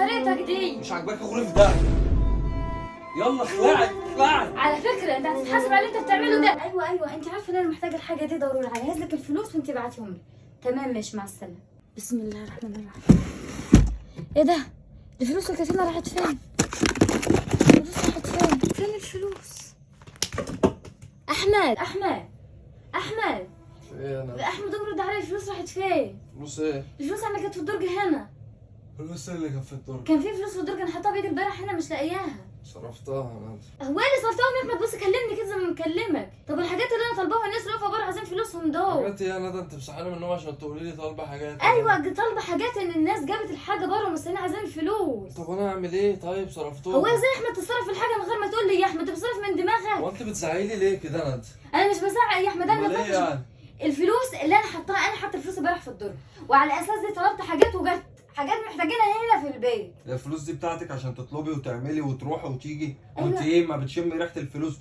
عاجباني طريقتك دي. مش عاجباك غرف ده. يلا اخلعي اخلعي. على فكره انت هتتحاسب على اللي انت بتعمله ده. ايوه انت عارفه ان انا محتاجه الحاجه دي ضروري. هجهز لك الفلوس وانت بعتيهم لي. تمام ماشي، مع السلامه. بسم الله الرحمن الرحيم. ايه ده؟ الفلوس اللي كانت هنا راحت فين؟ الفلوس راحت فين؟ فين الفلوس؟ احمد ايه انا؟ احمد ابرد علي، الفلوس راحت فين؟ فلوس ايه؟ الفلوس انا كانت في الدرج هنا. فلوس اللي كان في الدرج. كان في فلوس في الدرج، انا حاطاها بايدي امبارح هنا مش لاقياها. صرفتها انا. هو اللي صرفتهم يا احمد؟ بص كلمني كده زي ما مكلمك. طب الحاجات اللي انا طالباها الناس اللي واقفه بره عايزين فلوسهم دول. حاجات ايه يا ندى؟ انت بتصحيني من النوم عشان تقولي لي طالبه حاجات؟ ايوه طالبه حاجات، ان الناس جابت الحاجه بره ومستنيين عايزين الفلوس. طب انا اعمل ايه؟ طيب صرفتهم. هو ازاي يا احمد تصرف الحاجه من غير ما تقول لي يا احمد؟ انت بتصرف من دماغك. هو انت بتزعلي ليه كده يا ندى؟ انا مش بزعق يا احمد، انا امال ايه يعني؟ الفلوس اللي انا حطاها، انا حاطه الفلوس امبارح في الدرج، وعلى اساس دي طلبت حاجات وجت حاجات محتاجينها هنا في البيت. الفلوس دي بتاعتك عشان تطلبي وتعملي وتروحي وتيجي. أيوة. وانت ايه، ما بتشمي ريحه الفلوس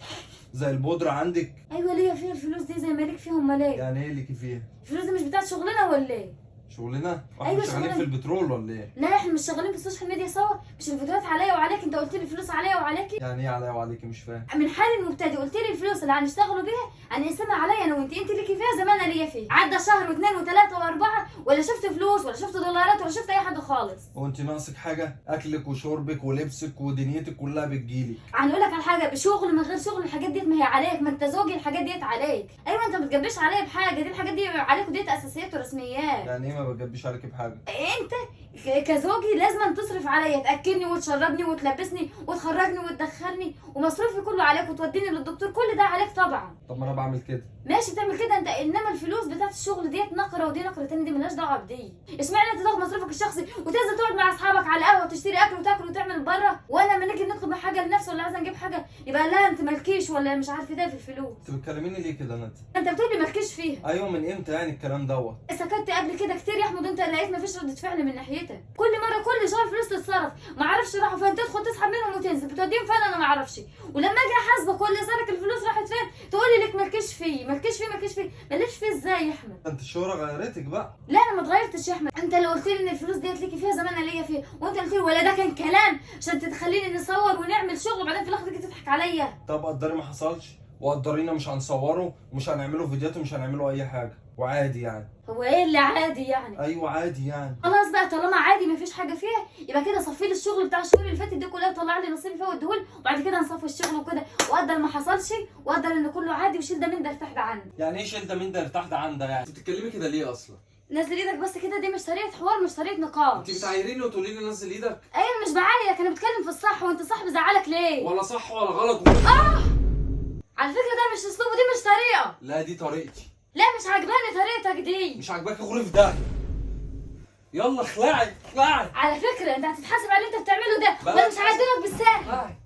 زي البودره عندك؟ ايوه ليا فيها الفلوس دي زي ما ليك فيهم. امال ايه؟ يعني ايه ليكي فيها؟ الفلوس دي مش بتاعت شغلنا ولا ايه؟ شغلنا؟ واحنا أيوة شغالين شغلنا. في البترول ولا ايه؟ لا احنا مش شغالين في السوشيال ميديا سوا؟ مش الفيديوهات عليا وعليك؟ انت قلت لي الفلوس عليا وعليكي. يعني ايه عليا وعليكي؟ مش فاهم. من حال المبتدئ قلت لي الفلوس اللي هنشتغلوا بيها هنقسمها عليا انا وانت، انت ليكي فيها زي ما انا ليا فيها. عدى شهر واثنين وثلاثه واربعه ولا شفت فلوس ولا شفت دولارات ولا شفت اي حاجه خالص. هو انت ناقصك حاجه؟ اكلك وشربك ولبسك ودنيتك كلها بتجيلك. هنقول لك على حاجه، بشغل من غير شغل الحاجات ديت ما هي عليك، ما انت زوجي الحاجات ديت عليك. ايوه انت ما بتجبش عليا بحاجه، دي الحاجات دي عليك وديت اساسيات ورسميات. يعني ايه ما بتجبيش عليكي بحاجه؟ انت كزوجي لازم تصرف عليا، تاكلني وتشربني وتلبسني وتخرجني وتدخلني، ومصروفي كله عليك، وتوديني للدكتور، كل ده عليك طبعا. طب ما انا بعمل كده. ماشي تعمل كده انت، انما الفلوس بتاعت الشغل ديت نقره ودي نقره تاني، دي مالهاش دعوه بدي. اشمعنى انت تاخد مصروفك الشخصي وتنزل تقعد مع اصحابك على القهوه وتشتري اكل وتاكل وتعمل بره، وانا لما نيجي نطلب حاجه لنفسي ولا عايزه نجيب حاجه يبقى لا انت مالكيش ولا مش عارف ده في الفلوس. انت بتكلميني ليه كده ندى؟ انت بتقول لي مالكيش فيها. ايوه من امتى يعني الكلام دوت؟ سكت قبل كده كتير يا احمد، انت لقيت مفيش ردة فعل من ناحيتك. كل مره كل شهر فلوس تتصرف ما اعرفش راحوا فين، تدخل تسحب منهم وتنزل، بتوديهم فين انا ما اعرفش، ولما اجي احاسبك ولا اسالك الفلوس راحت فين تقول لي لك مالكيش فيه مالكش فيه ازاي يا احمد؟ انت الشهره غيرتك بقى. لا انا ما اتغيرتش يا احمد، انت اللي قلت لي ان الفلوس ديت ليكي فيها زي ما انا ليا فيها، وانت قلت لي ولا ده كان كلام عشان تخليني نصور ونعمل شغل وبعدين في الاخر تيجي تضحك عليا. طب قدري ما حصلش، وقدرينا مش هنصوره ومش هنعمله فيديوهات ومش هنعمله اي حاجه، وعادي يعني. هو ايه اللي عادي يعني؟ ايوه عادي يعني. خلاص بقى طالما عادي مفيش حاجه فيها، يبقى كده صفي لي الشغل بتاع الشهور اللي فاتت دي كلها وطلع لي نصيبي فيها واديهولي، وبعد كده نصفي الشغل وكده، وقدر ما حصلش وقدر ان كله عادي، وشيل ده من ده ارتاح ده عندي. يعني ايه شيل ده من ده ارتاح ده عن ده؟ يعني انت بتتكلمي كده ليه اصلا؟ نزل ايدك بس كده، دي مش طريقه حوار، مش طريقه نقاش. انت بتعايريني وتقولي لي نزل ايدك؟ ايوه مش بعايرك، انا بتكلم في الصح، وانت صح بزعلك ليه؟ ولا صح ولا غلط على فكره ده مش اسلوب ودي مش طريقه. لا دي طريقتي. لا مش عاجباني طريقتك دي. مش عاجباك غرف ده. يلا اخلعي اخلعي. على فكره انت هتتحاسب على اللي انت بتعمله ده، بلاش وانا مش هعدلك بالسهل. اخلعي.